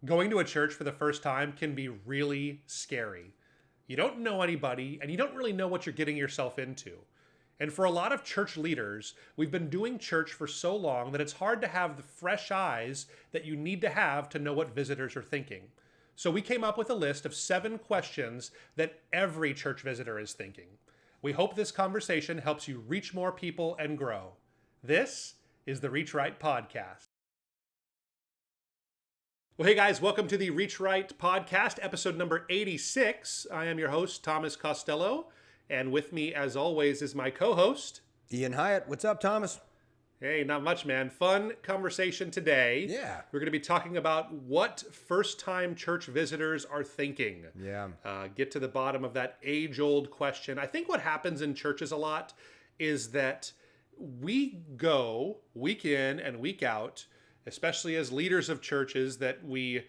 Going to a church for the first time can be really scary. You don't know anybody, and you don't really know what you're getting yourself into. And for a lot of church leaders, we've been doing church for so long that it's hard to have the fresh eyes that you need to have to know what visitors are thinking. So we came up with a list of 7 questions that every church visitor is thinking. We hope this conversation helps you reach more people and grow. This is the Reach Right podcast. Well, hey guys, welcome to the Reach Right podcast, episode number 86. I am your host, Thomas Costello, and with me, as always, is my co-host, Ian Hyatt. What's up, Thomas? Hey, not much, man. Fun conversation today. Yeah. We're going to be talking about what first-time church visitors are thinking. Yeah. Get to the bottom of that age-old question. I think what happens in churches a lot is that we go week in and week out, especially as leaders of churches, that we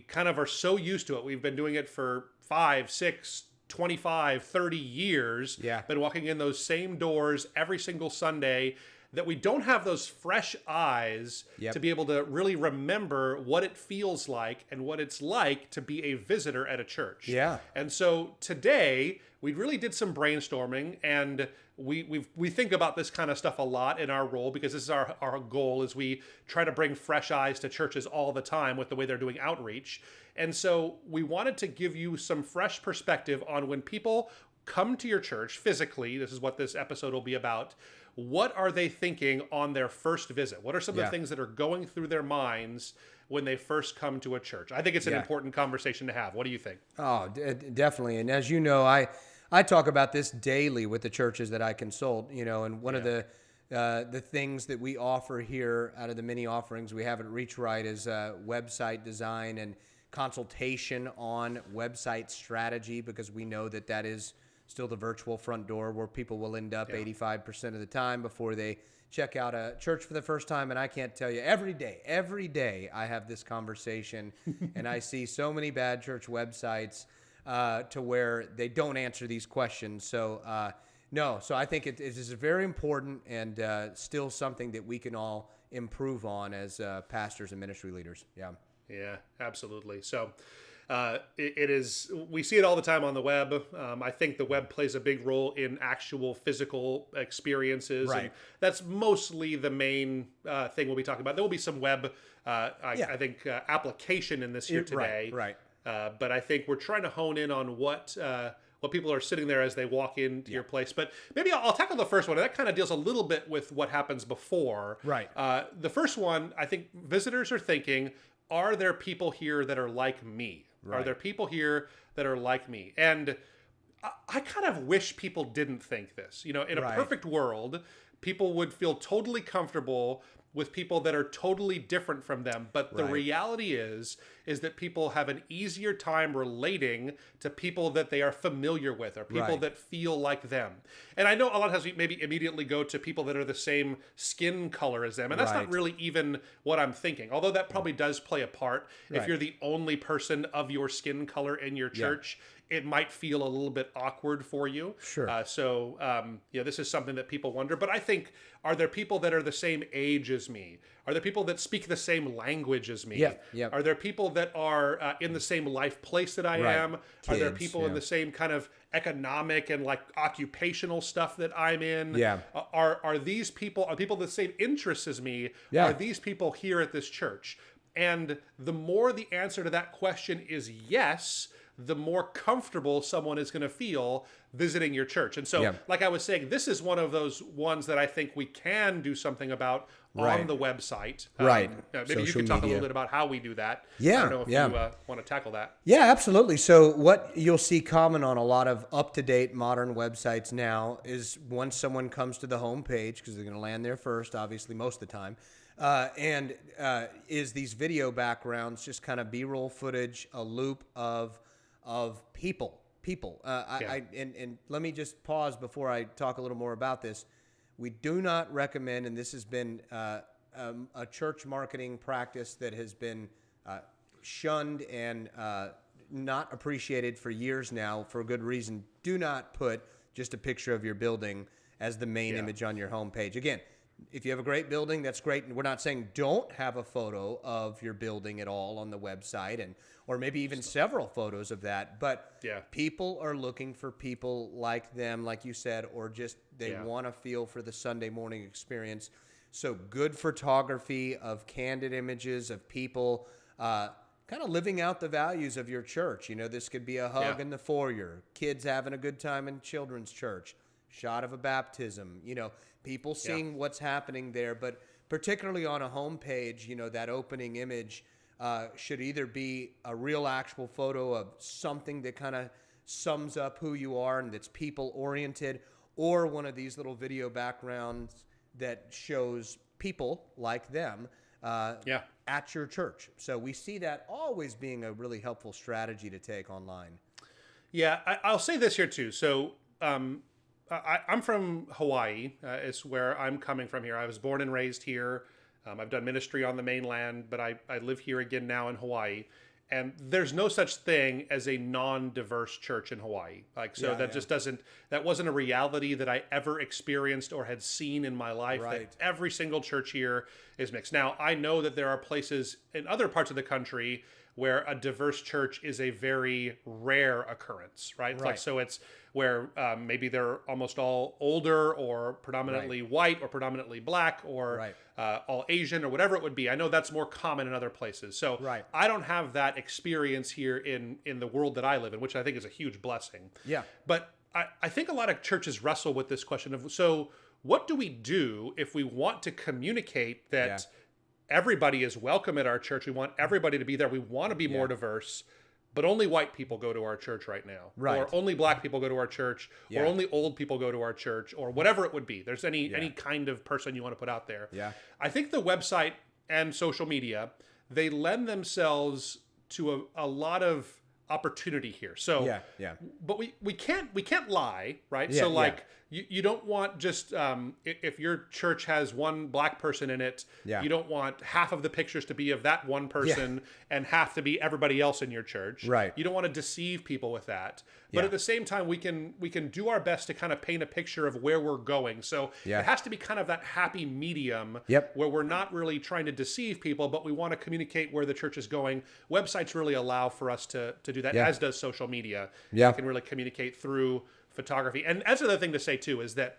kind of are so used to it. We've been doing it for 5, 6, 25, 30 years. Yeah. Been walking in those same doors every single Sunday, that we don't have those fresh eyes to be able to really remember what it feels like and what it's like to be a visitor at a church. Yeah. And so today we really did some brainstorming, and we think about this kind of stuff a lot in our role, because this is our goal, is we try to bring fresh eyes to churches all the time with the way they're doing outreach. And so we wanted to give you some fresh perspective on when people come to your church physically. This is what this episode will be about. What are they thinking on their first visit? What are some of the things that are going through their minds when they first come to a church? I think it's an important conversation to have. What do you think? Oh, definitely. And as you know, I talk about this daily with the churches that I consult, and one of the things that we offer here out of the many offerings we have at REACHRIGHT is website design and consultation on website strategy, because we know that is still the virtual front door where people will end up 85% of the time before they check out a church for the first time. And I can't tell you, every day I have this conversation and I see so many bad church websites to where they don't answer these questions. So so I think it is very important, and still something that we can all improve on as pastors and ministry leaders. Yeah, absolutely. So it is, we see it all the time on the web. I think the web plays a big role in actual physical experiences. Right. And that's mostly the main thing we'll be talking about. There will be some web, I think, application in this here today. Right. But I think we're trying to hone in on what people are sitting there as they walk into your place. But maybe I'll tackle the first one. And that kind of deals a little bit with what happens before. Right. The first one, I think visitors are thinking, are there people here that are like me? Right. Are there people here that are like me? And I kind of wish people didn't think this. In a perfect world, people would feel totally comfortable with people that are totally different from them. But the reality is that people have an easier time relating to people that they are familiar with, or people that feel like them. And I know a lot of times we maybe immediately go to people that are the same skin color as them. And that's not really even what I'm thinking. Although that probably does play a part. If you're the only person of your skin color in your church, it might feel a little bit awkward for you. Sure. This is something that people wonder. But I think, are there people that are the same age as me? Are there people that speak the same language as me? Yeah. Are there people that are in the same life place that I am? Are there people in the same kind of economic and like occupational stuff that I'm in? Yeah. Are these people, are people the same interests as me? Yeah. Are these people here at this church? And the more the answer to that question is yes, the more comfortable someone is going to feel visiting your church. And so, like I was saying, this is one of those ones that I think we can do something about on the website. Maybe Social you can talk a little bit about how we do that. Yeah. I don't know if you want to tackle that. Yeah, absolutely. So what you'll see common on a lot of up-to-date modern websites now is once someone comes to the home page, because they're going to land there first, obviously, most of the time, is these video backgrounds, just kind of B-roll footage, a loop of people. And let me just pause before I talk a little more about this. We do not recommend, and this has been a church marketing practice that has been shunned and not appreciated for years now for a good reason. Do not put just a picture of your building as the main image on your homepage. Again, If you have a great building, that's great. And we're not saying don't have a photo of your building at all on the website, or maybe even several photos of that. But people are looking for people like them, like you said, or just they want to feel for the Sunday morning experience. So good photography of candid images of people kind of living out the values of your church. You know, this could be a hug in the foyer, kids having a good time in children's church, shot of a baptism, you know, people seeing what's happening there. But particularly on a homepage, you know, that opening image should either be a real actual photo of something that kind of sums up who you are and that's people oriented, or one of these little video backgrounds that shows people like them at your church. So we see that always being a really helpful strategy to take online. Yeah, I'll say this here too. So I'm from Hawaii. It's where I'm coming from here. I was born and raised here. I've done ministry on the mainland, but I live here again now in Hawaii. And there's no such thing as a non-diverse church in Hawaii. That wasn't a reality that I ever experienced or had seen in my life. Right. That every single church here is mixed. Now, I know that there are places in other parts of the country where a diverse church is a very rare occurrence, right? Like, so it's where maybe they're almost all older or predominantly white or predominantly black or all Asian or whatever it would be. I know that's more common in other places. So I don't have that experience here in the world that I live in, which I think is a huge blessing. Yeah. But I think a lot of churches wrestle with this question of, so what do we do if we want to communicate that everybody is welcome at our church? We want everybody to be there. We want to be more diverse, but only white people go to our church right now. Or only black people go to our church, or only old people go to our church, or whatever it would be. There's any kind of person you want to put out there. Yeah. I think the website and social media, they lend themselves to a lot of opportunity here. So but we can't lie, right? You don't want just if your church has one black person in it, you don't want half of the pictures to be of that one person and half to be everybody else in your church. Right. You don't want to deceive people with that. But at the same time, we can do our best to kind of paint a picture of where we're going. So it has to be kind of that happy medium where we're not really trying to deceive people, but we want to communicate where the church is going. Websites really allow for us to do that, as does social media. You can really communicate through photography. And that's another thing to say too, is that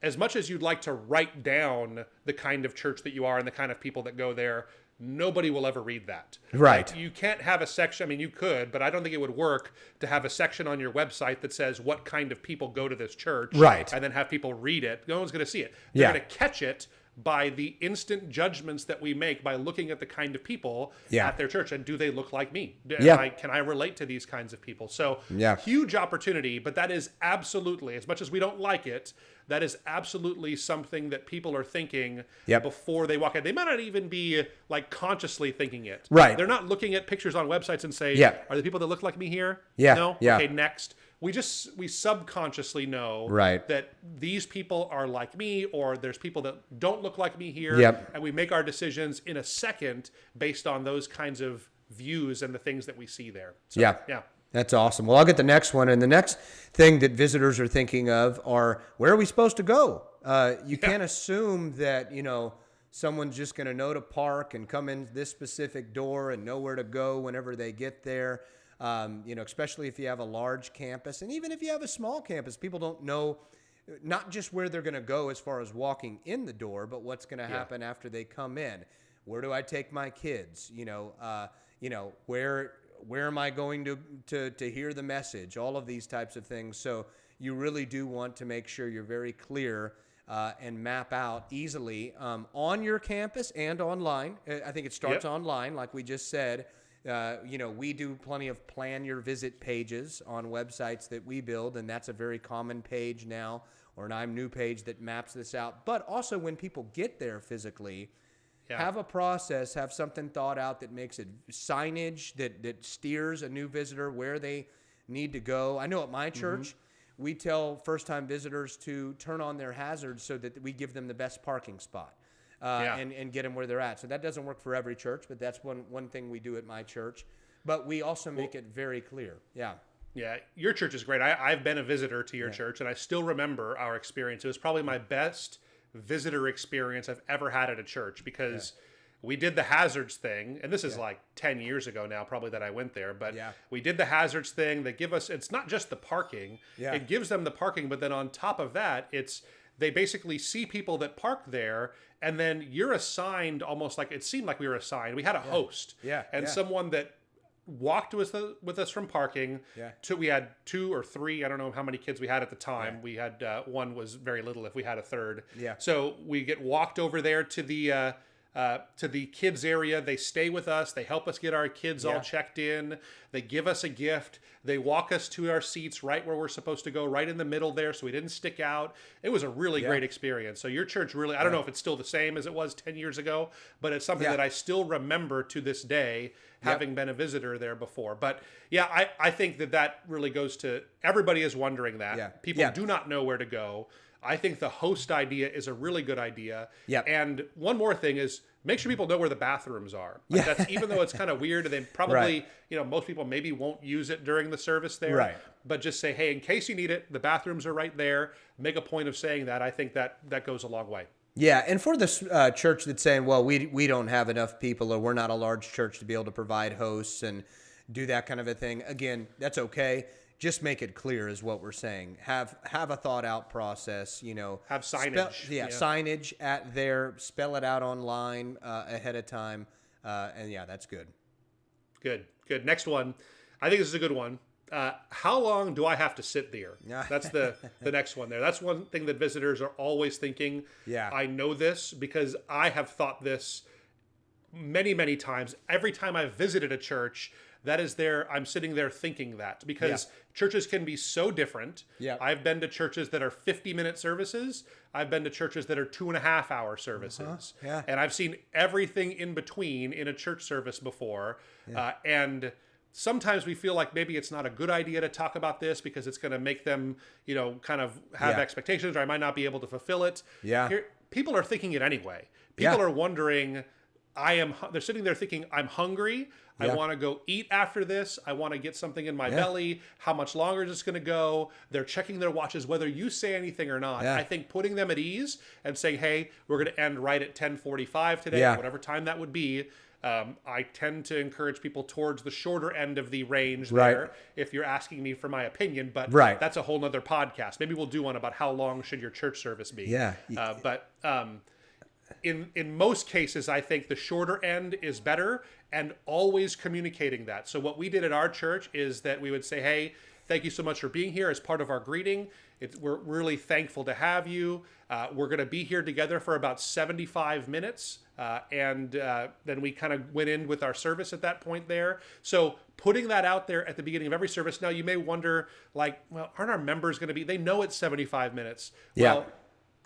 as much as you'd like to write down the kind of church that you are and the kind of people that go there, nobody will ever read that. Right. Like, you can't have a section. I mean, you could, but I don't think it would work to have a section on your website that says what kind of people go to this church. Right. And then have people read it. No one's going to see it. They're going to catch it by the instant judgments that we make by looking at the kind of people at their church. And do they look like me? Can I relate to these kinds of people? So huge opportunity, but that is absolutely, as much as we don't like it, that is absolutely something that people are thinking before they walk in. They might not even be like consciously thinking it. Right. They're not looking at pictures on websites and say, are the people that look like me here? No? Okay, next. We subconsciously know that these people are like me, or there's people that don't look like me here. And we make our decisions in a second based on those kinds of views and the things that we see there. So, yeah. That's awesome. Well, I'll get the next one. And the next thing that visitors are thinking of are, where are we supposed to go? You can't assume that, someone's just going to know to park and come in this specific door and know where to go whenever they get there. Especially if you have a large campus, and even if you have a small campus, people don't know not just where they're going to go as far as walking in the door, but what's going to happen after they come in. Where do I take my kids? Where am I going to hear the message? All of these types of things. So you really do want to make sure you're very clear and map out easily on your campus and online. I think it starts online, like we just said. We do plenty of plan your visit pages on websites that we build, and that's a very common page now, or an I'm new page that maps this out. But also when people get there physically, have a process, have something thought out that makes it signage that steers a new visitor where they need to go. I know at my church, we tell first-time visitors to turn on their hazards so that we give them the best parking spot. And get them where they're at. So that doesn't work for every church, but that's one thing we do at my church. But we also make it very clear. Yeah. Yeah, your church is great. I've been a visitor to your church, and I still remember our experience. It was probably my best visitor experience I've ever had at a church, because we did the hazards thing, and this is like 10 years ago now, probably, that I went there, but we did the hazards thing. They give us, it's not just the parking, it gives them the parking, but then on top of that, they basically see people that park there, and then you're assigned, almost like, it seemed like we were assigned. We had a host, and someone that walked with us from parking. We had 2 or 3, I don't know how many kids we had at the time. We had one was very little if we had a third. So we get walked over there to the kids area. They stay with us. They help us get our kids all checked in. They give us a gift. They walk us to our seats right where we're supposed to go, right in the middle there, so we didn't stick out. It was a really great experience. So your church really, I don't know if it's still the same as it was 10 years ago, but it's something that I still remember to this day, having been a visitor there before. But I think that really goes to, everybody is wondering that. People do not know where to go. I think the host idea is a really good idea. And one more thing is, make sure people know where the bathrooms are. Like that's, even though it's kind of weird, and they probably, most people maybe won't use it during the service there. But just say, hey, in case you need it, the bathrooms are right there. Make a point of saying that. I think that goes a long way. Yeah, and for the church that's saying, well, we don't have enough people, or we're not a large church to be able to provide hosts and do that kind of a thing, again, that's okay. Just make it clear is what we're saying. Have a thought out process, Have signage. Signage at there, spell it out online ahead of time. And that's good. Good. Next one. I think this is a good one. How long do I have to sit there? That's the next one there. That's one thing that visitors are always thinking. I know this because I have thought this many, many times. Every time I've visited a church, I'm sitting there thinking that, because churches can be so different. I've been to churches that are 50-minute services. I've been to churches that are 2.5-hour services. And I've seen everything in between in a church service before. And sometimes we feel like maybe it's not a good idea to talk about this because it's going to make them, kind of have expectations, or I might not be able to fulfill it. People are thinking it anyway. People are wondering, they're sitting there thinking, I'm hungry. I want to go eat after this. I want to get something in my belly. How much longer is this going to go? They're checking their watches, whether you say anything or not. I think putting them at ease and saying, hey, we're going to end right at 10:45 today, whatever time that would be. I tend to encourage people towards the shorter end of the range there, if you're asking me for my opinion. But that's a whole nother podcast. Maybe we'll do one about how long should your church service be. In most cases, I think the shorter end is better, and always communicating that. So what we did at our church is that we would say, hey, thank you so much for being here as part of our greeting. We're really thankful to have you. We're going to be here together for about 75 minutes. And then we kind of went in with our service at that point there. So putting that out there at the beginning of every service. Now you may wonder, like, well, aren't our members going to be, they know it's 75 minutes. Well,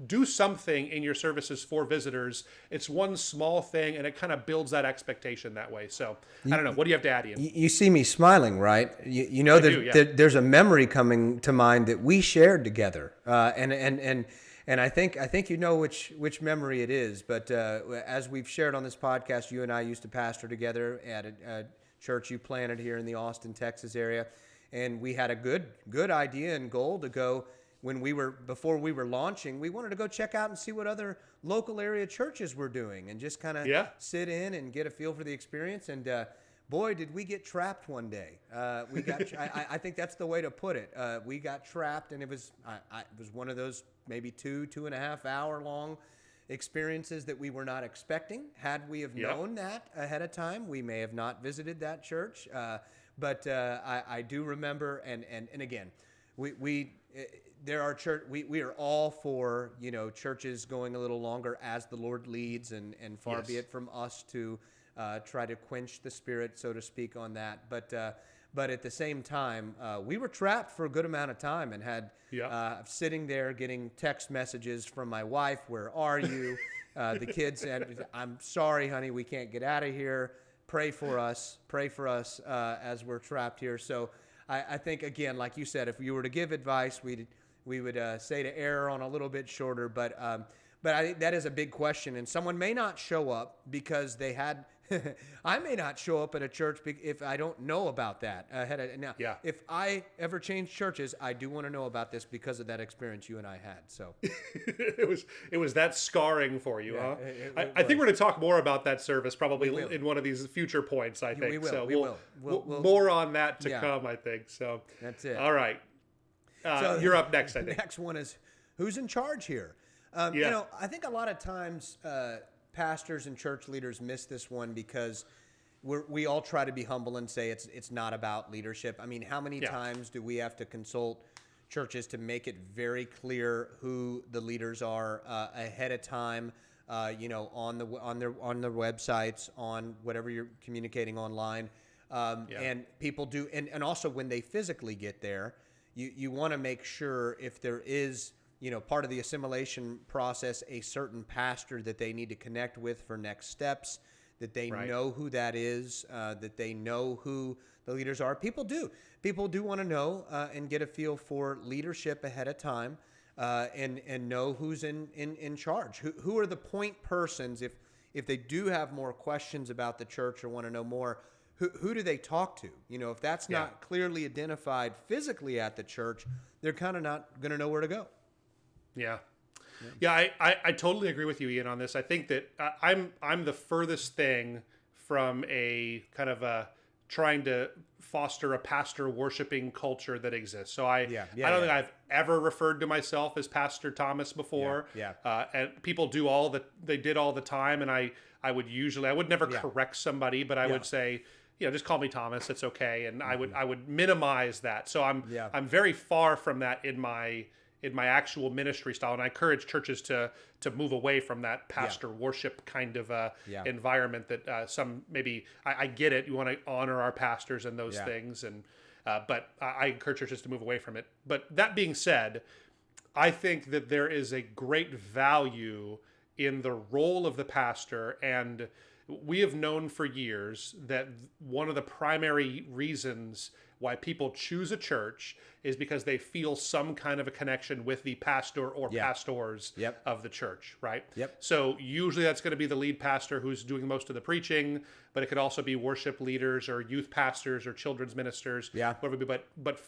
do something in your services for visitors. It's one small thing, and it kind of builds that expectation that way. So I don't know. What do you have to add, Ian? You see me smiling, right? You know that there's a memory coming to mind that we shared together, and I think you know which memory it is. But as we've shared on this podcast, you and I used to pastor together at a church you planted here in the Austin, Texas area, and we had a good idea and goal to go. Before we were launching, we wanted to go check out and see what other local area churches were doing, and just kind of sit in and get a feel for the experience. And boy, did we get trapped one day. We got. I think that's the way to put it. We got trapped, and it was one of those maybe 2.5 hour long experiences that we were not expecting. Had we have known that ahead of time, we may have not visited that church. But I do remember, and again, we are all for, churches going a little longer as the Lord leads, and far be it from us to try to quench the spirit, so to speak, on that. But at the same time, we were trapped for a good amount of time, and had sitting there getting text messages from my wife, "Where are you?" The kids said, "I'm sorry, honey, we can't get out of here. Pray for us as we're trapped here." So I think, again, like you said, if you were to give advice, we would say to err on a little bit shorter. But I think that is a big question, and someone may not show up because they had I may not show up at a church if I don't know about that ahead of now. Yeah. If I ever change churches, I do want to know about this because of that experience you and I had. So it was that scarring for you, huh? It I think we're going to talk more about that service probably We will. in one of these future points. I think we will. so. We will. We'll more on that to Yeah. come. I think so. That's it. All right. So You're up next. I The think. next one is who's in charge here. Yeah. You know, I think a lot of times pastors and church leaders miss this one because we all try to be humble and say it's not about leadership. I mean, how many times do we have to consult churches to make it very clear who the leaders are ahead of time? You know, on their websites, on whatever you're communicating online, and people do, and also when they physically get there, you want to make sure if there is, you know, part of the assimilation process, a certain pastor that they need to connect with for next steps, that they know who that is, that they know who the leaders are. People do want to know and get a feel for leadership ahead of time, and know who's in charge. Who are the point persons if they do have more questions about the church or want to know more. Who do they talk to? You know, if that's not clearly identified physically at the church, they're kind of not going to know where to go. Yeah. I totally agree with you, Ian, on this. I think that I'm the furthest thing from a kind of a trying to foster a pastor worshiping culture that exists. So I don't think I've ever referred to myself as Pastor Thomas before. And people do they did all the time, and I would never correct somebody, but I would say, you know, just call me Thomas. It's okay, and I would minimize that. So I'm very far from that in my actual ministry style, and I encourage churches to move away from that pastor worship kind of environment that some maybe I get it. You want to honor our pastors and those things, and but I encourage churches to move away from it. But that being said, I think that there is a great value in the role of the pastor, and we have known for years that one of the primary reasons why people choose a church is because they feel some kind of a connection with the pastor or pastors of the church, right? So usually that's going to be the lead pastor who's doing most of the preaching, but it could also be worship leaders or youth pastors or children's ministers, whatever it be. But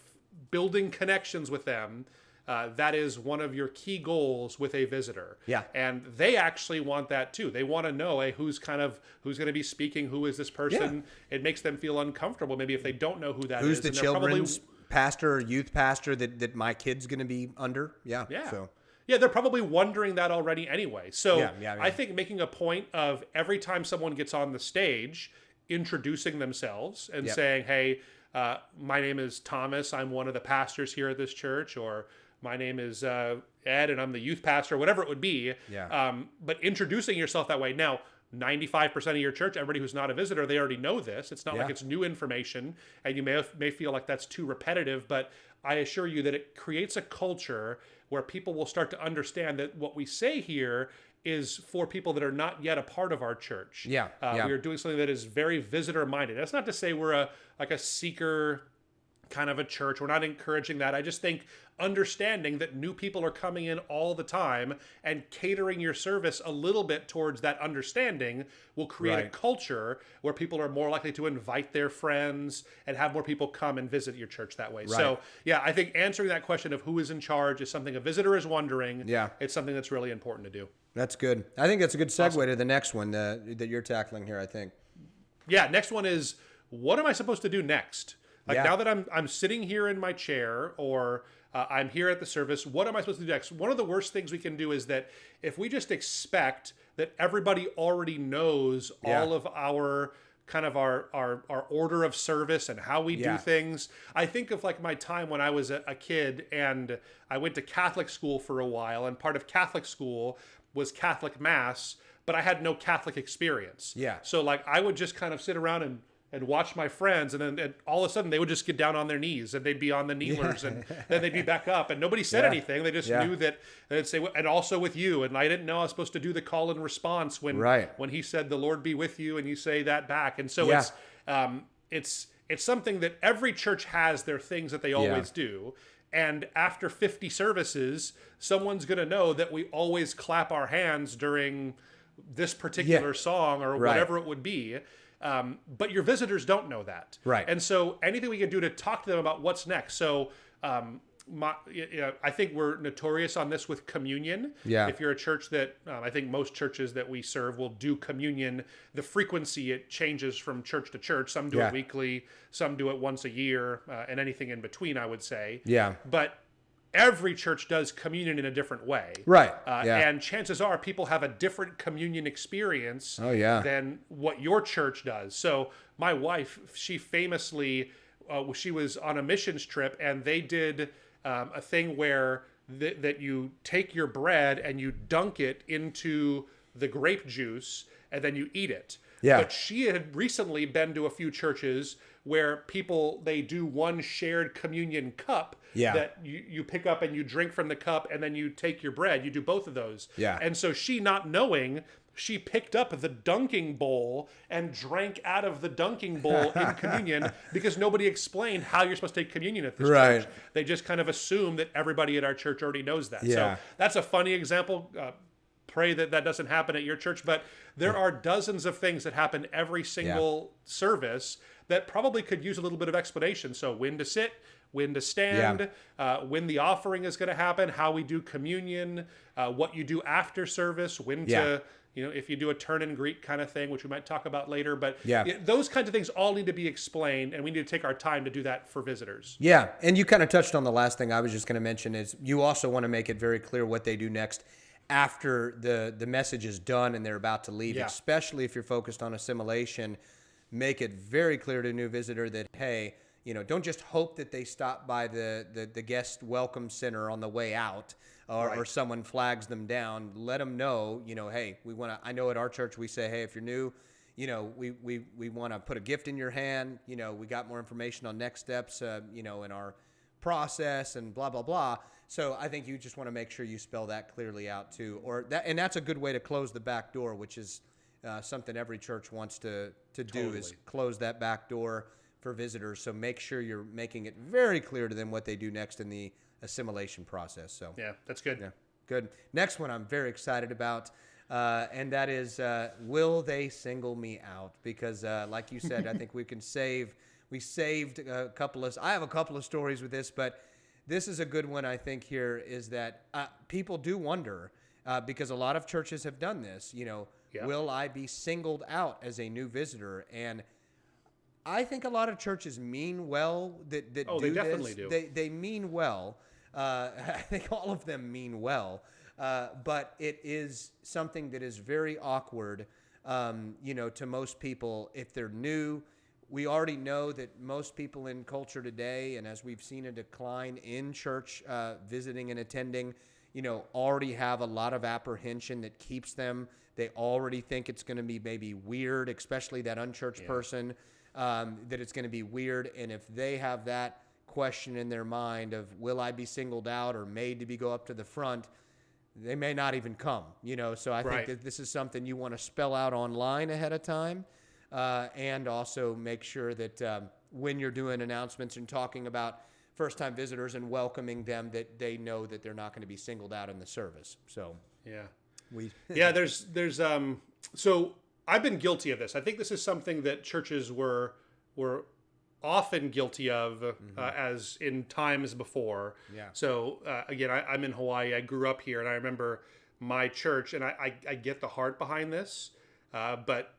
building connections with them, that is one of your key goals with a visitor. And they actually want that too. They want to know who's going to be speaking, who is this person. It makes them feel uncomfortable maybe if they don't know who that Who's is. the children's pastor or youth pastor that my kid's going to be under? So they're probably wondering that already anyway. So I think making a point of every time someone gets on the stage, introducing themselves and saying, hey, my name is Thomas. I'm one of the pastors here at this church, or my name is Ed, and I'm the youth pastor, whatever it would be. But introducing yourself that way. Now, 95% of your church, everybody who's not a visitor, they already know this. It's not like it's new information, and you may feel like that's too repetitive, but I assure you that it creates a culture where people will start to understand that what we say here is for people that are not yet a part of our church. We are doing something that is very visitor-minded. That's not to say we're a seeker kind of a church. We're not encouraging that. I just think understanding that new people are coming in all the time and catering your service a little bit towards that understanding will create a culture where people are more likely to invite their friends and have more people come and visit your church that way. So I think answering that question of who is in charge is something a visitor is wondering. It's something that's really important to do. That's good. I think that's a good segue to the next one that you're tackling here, I think. Next one is, what am I supposed to do next? Now that I'm sitting here in my chair, or I'm here at the service, what am I supposed to do next? One of the worst things we can do is that if we just expect that everybody already knows all of our kind of our order of service and how we do things. I think of my time when I was a kid and I went to Catholic school for a while, and part of Catholic school was Catholic Mass, but I had no Catholic experience. So I would just kind of sit around and watch my friends, and then all of a sudden they would just get down on their knees and they'd be on the kneelers and then they'd be back up, and nobody said anything. They just knew that they'd say, and also with you. And I didn't know I was supposed to do the call and response when he said, the Lord be with you, and you say that back. And so it's something that every church has their things that they always do. And after 50 services, someone's going to know that we always clap our hands during this particular song or whatever it would be. But your visitors don't know that. Right. And so anything we can do to talk to them about what's next. So I think we're notorious on this with communion. Yeah. If you're a church that, I think most churches that we serve will do communion. The frequency, it changes from church to church. Some do it weekly, some do it once a year, and anything in between, I would say. Yeah. But every church does communion in a different way. Right. And chances are people have a different communion experience than what your church does. So my wife, she famously, she was on a missions trip, and they did a thing where that you take your bread and you dunk it into the grape juice and then you eat it. Yeah. But she had recently been to a few churches where they do one shared communion cup that you pick up and you drink from the cup and then you take your bread. You do both of those. Yeah. And so she, not knowing, she picked up the dunking bowl and drank out of the dunking bowl in communion because nobody explained how you're supposed to take communion at this church. They just kind of assume that everybody at our church already knows that. So that's a funny example. Pray that doesn't happen at your church. But there are dozens of things that happen every single service that probably could use a little bit of explanation. So when to sit, when to stand, when the offering is going to happen, how we do communion, what you do after service, when to... if you do a turn and greet kind of thing, which we might talk about later, but those kinds of things all need to be explained, and we need to take our time to do that for visitors. Yeah, and you kind of touched on the last thing I was just going to mention is you also want to make it very clear what they do next after the message is done and they're about to leave, especially if you're focused on assimilation. Make it very clear to a new visitor that, hey, don't just hope that they stop by the guest welcome center on the way out. Or someone flags them down. Let them know, hey, we want to. I know at our church we say, hey, if you're new, we want to put a gift in your hand. We got more information on next steps, in our process and blah blah blah. So I think you just want to make sure you spell that clearly out too, and that's a good way to close the back door, which is something every church wants to do is close that back door for visitors. So make sure you're making it very clear to them what they do next in the assimilation process. So that's good. Yeah, good. Next one I'm very excited about, and that is, will they single me out? Because like you said, I think we saved a couple of, I have a couple of stories with this, but this is a good one. I think here is that people do wonder, because a lot of churches have done this, will I be singled out as a new visitor? And I think a lot of churches mean well that do they definitely do. They mean well. I think all of them mean well, but it is something that is very awkward, to most people if they're new. We already know that most people in culture today, and as we've seen a decline in church visiting and attending, already have a lot of apprehension that keeps them. They already think it's going to be maybe weird, especially that unchurched person, that it's going to be weird. And if they have that question in their mind of, will I be singled out or made to go up to the front, they may not even come, So I think that this is something you want to spell out online ahead of time, and also make sure that when you're doing announcements and talking about first-time visitors and welcoming them, that they know that they're not going to be singled out in the service. So there's so I've been guilty of this. I think this is something that churches were often guilty of, as in times before. So again, I'm in Hawaii. I grew up here, and I remember my church, and I get the heart behind this. But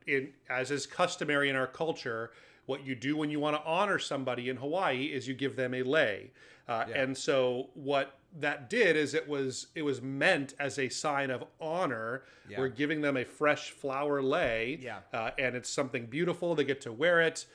as is customary in our culture, what you do when you want to honor somebody in Hawaii is you give them a lei. And so what that did is it was meant as a sign of honor. We're giving them a fresh flower lei, and it's something beautiful. They get to wear it,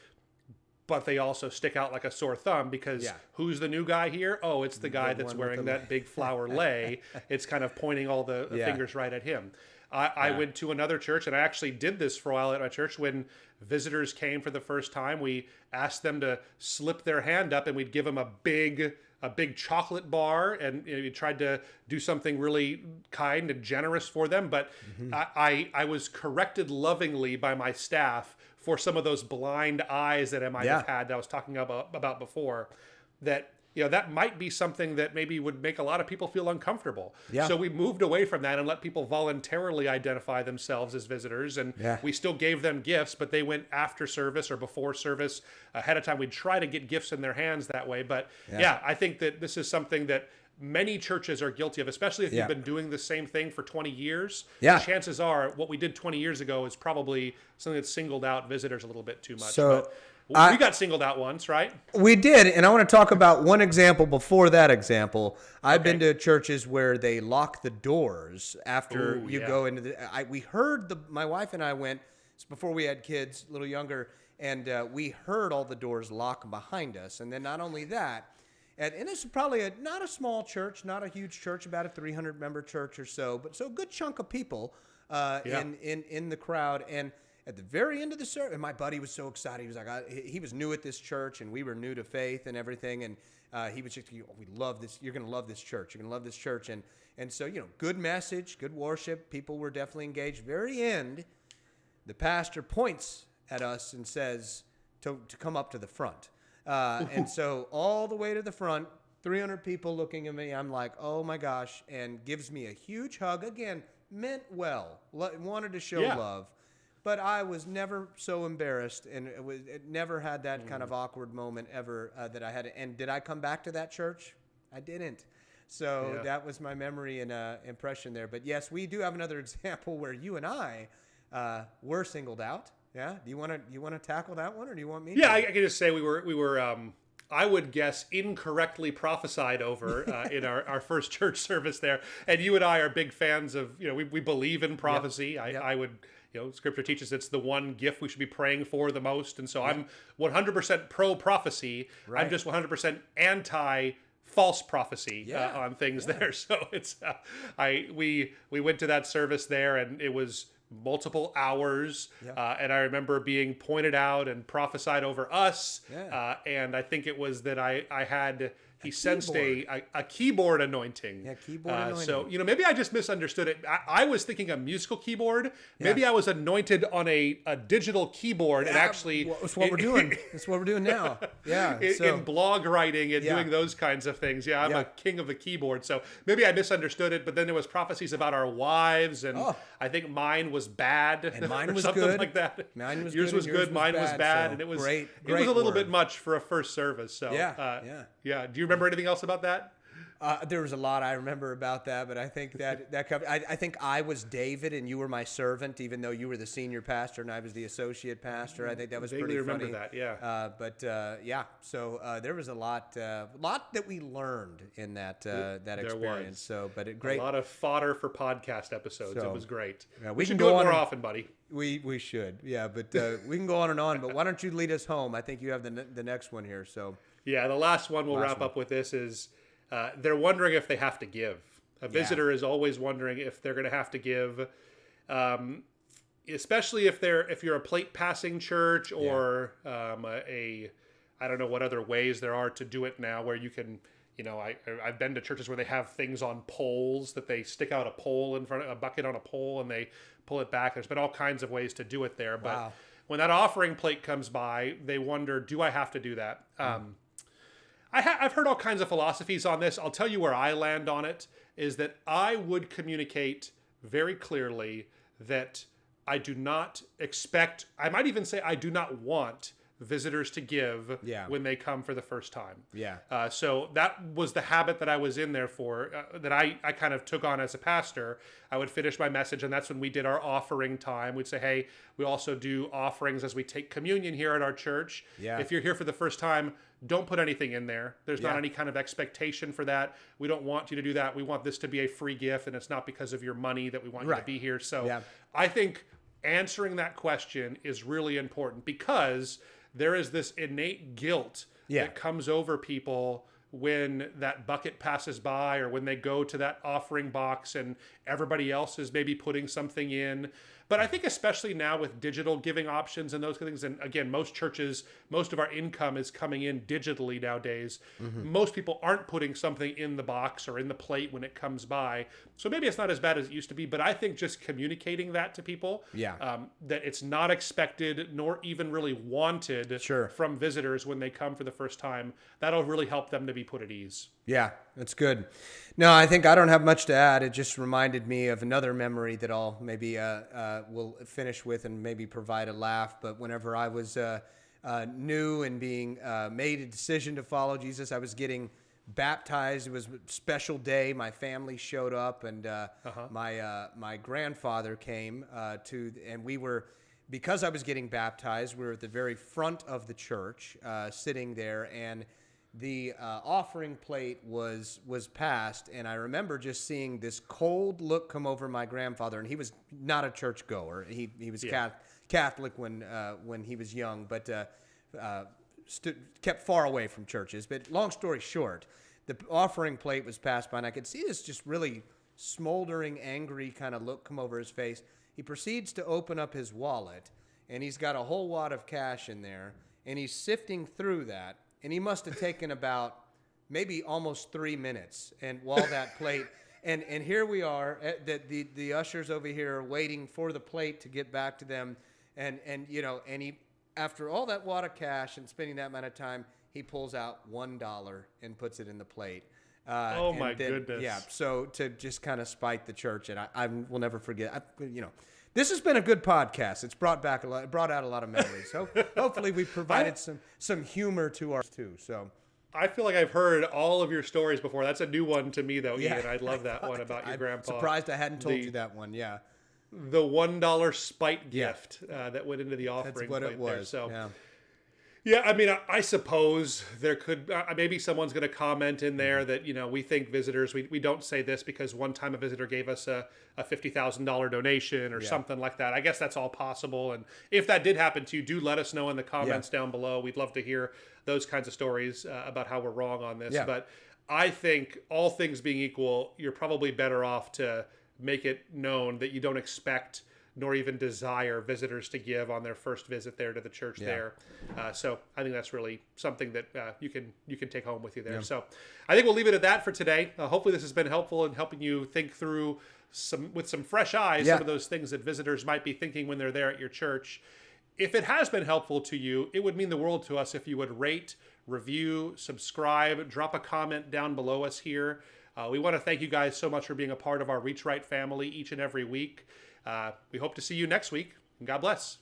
but they also stick out like a sore thumb because who's the new guy here? Oh, it's the guy that's wearing that big flower lei. It's kind of pointing all the fingers right at him. I went to another church, and I actually did this for a while at my church. When visitors came for the first time, we asked them to slip their hand up, and we'd give them a big chocolate bar, and we tried to do something really kind and generous for them. But I was corrected lovingly by my staff for some of those blind eyes that I might have had that I was talking about before. That that might be something that maybe would make a lot of people feel uncomfortable. Yeah. So we moved away from that and let people voluntarily identify themselves as visitors. And we still gave them gifts, but they went after service or before service ahead of time. We'd try to get gifts in their hands that way. But I think that this is something that many churches are guilty of, especially if you've been doing the same thing for 20 years. Chances are what we did 20 years ago is probably something that singled out visitors a little bit too much. So we got singled out once, right? We did, and I want to talk about one example before that example. I've been to churches where they lock the doors after you go into the... we heard, my wife and I went, before we had kids, a little younger, and we heard all the doors lock behind us. And then not only that, and this is probably not a small church, not a huge church, about a 300-member church or so, but so a good chunk of people in the crowd. And at the very end of the service, and my buddy was so excited. He was like, he was new at this church, and we were new to faith and everything. And he was just, we love this. You're going to love this church. You're going to love this church. And so, good message, good worship. People were definitely engaged. Very end, the pastor points at us and says to come up to the front. And so all the way to the front, 300 people looking at me. I'm like, oh my gosh, and gives me a huge hug. Again, meant well, wanted to show love. But I was never so embarrassed, and it never had that kind of awkward moment ever that I had. And did I come back to that church? I didn't. So that was my memory and impression there. But yes, we do have another example where you and I were singled out. Yeah. Do you want to tackle that one, or do you want me? Yeah, I can just say we were. I would guess incorrectly prophesied over in our first church service there, and you and I are big fans of. We believe in prophecy. I would. Scripture teaches it's the one gift we should be praying for the most. And so I'm 100% pro prophecy. Right. I'm just 100% anti false prophecy on things there. So it's, we went to that service there, and it was multiple hours. And I remember being pointed out and prophesied over us. And I think it was that I had... He sensed a keyboard anointing. Yeah, keyboard anointing. So, maybe I just misunderstood it. I was thinking a musical keyboard. Maybe I was anointed on a digital keyboard. And actually... That's what we're doing. That's what we're doing now. Yeah. In blog writing and doing those kinds of things. Yeah, I'm a king of the keyboard. So maybe I misunderstood it. But then there was prophecies about our wives. And I think mine was bad. And mine was something good. like that. Mine was yours good. was good. Mine was bad. And it was great it was a little bit much for a first service. So yeah. Do you remember anything else about that? There was a lot I remember about that, but I think that covered. I think I was David and you were my servant, even though you were the senior pastor and I was the associate pastor. I think that was pretty remember funny. That, yeah. So there was a lot that we learned in that experience. So, but great. A lot of fodder for podcast episodes. It was great. Yeah, we should do it more often, buddy. We should. Yeah, but we can go on and on. But why don't you lead us home? I think you have the next one here. So. Yeah, the last one we'll wrap up with this is they're wondering if they have to give. A visitor is always wondering if they're going to have to give, especially if you're a plate passing church or I don't know what other ways there are to do it now where you can. I've been to churches where they have things on poles that they stick out a pole in front of a bucket on a pole and they pull it back. There's been all kinds of ways to do it there, but when that offering plate comes by, they wonder, do I have to do that? I've heard all kinds of philosophies on this. I'll tell you where I land on it, is that I would communicate very clearly that I do not expect, I might even say I do not want visitors to give when they come for the first time. So that was the habit that I was in there for, that I kind of took on as a pastor. I would finish my message, and that's when we did our offering time. We'd say, hey, we also do offerings as we take communion here at our church. If you're here for the first time, don't put anything in there. There's not any kind of expectation for that. We don't want you to do that. We want this to be a free gift, and it's not because of your money that we want you to be here. So I think answering that question is really important, because there is this innate guilt that comes over people when that bucket passes by or when they go to that offering box and everybody else is maybe putting something in. But I think especially now with digital giving options and those kind of things, and again, most churches, most of our income is coming in digitally nowadays. Most people aren't putting something in the box or in the plate when it comes by. So maybe it's not as bad as it used to be, but I think just communicating that to people, that it's not expected nor even really wanted from visitors when they come for the first time, that'll really help them to be put at ease. Yeah, that's good. No, I think I don't have much to add. It just reminded me of another memory that I'll maybe will finish with and maybe provide a laugh. But whenever I was new and being made a decision to follow Jesus, I was getting baptized. It was a special day. My family showed up, and my grandfather came and we were, because I was getting baptized, we were at the very front of the church, sitting there, and the offering plate was passed, and I remember just seeing this cold look come over my grandfather, and he was not a church goer. He was Catholic when he was young, but kept far away from churches. But long story short, the offering plate was passed by, and I could see this just really smoldering, angry kind of look come over his face. He proceeds to open up his wallet, and he's got a whole wad of cash in there, and he's sifting through that. And he must have taken about maybe almost 3 minutes. And while that plate, and here we are, the ushers over here are waiting for the plate to get back to them. And he, after all that wad of cash and spending that amount of time, he pulls out $1 and puts it in the plate. My goodness. Yeah. So to just kind of spite the church, and I will never forget. This has been a good podcast. It's brought out a lot of memories. So hopefully we provided some humor to our too. So I feel like I've heard all of your stories before. That's a new one to me, though, Ian. I love that one about your grandpa. I'm surprised I hadn't told you that one. Yeah. The $1 spite gift that went into the offering. That's what it was. There. So. Yeah. Yeah, I mean, I suppose there could maybe someone's going to comment in there that, we think visitors, we don't say this because one time a visitor gave us a $50,000 donation or something like that. I guess that's all possible. And if that did happen to you, do let us know in the comments down below. We'd love to hear those kinds of stories about how we're wrong on this. Yeah. But I think all things being equal, you're probably better off to make it known that you don't expect nor even desire visitors to give on their first visit there to the church there. So I think that's really something that you can take home with you there. Yeah. So I think we'll leave it at that for today. Hopefully this has been helpful in helping you think through with some fresh eyes some of those things that visitors might be thinking when they're there at your church. If it has been helpful to you, it would mean the world to us if you would rate, review, subscribe, drop a comment down below us here. We want to thank you guys so much for being a part of our Reach Right family each and every week. We hope to see you next week, and God bless.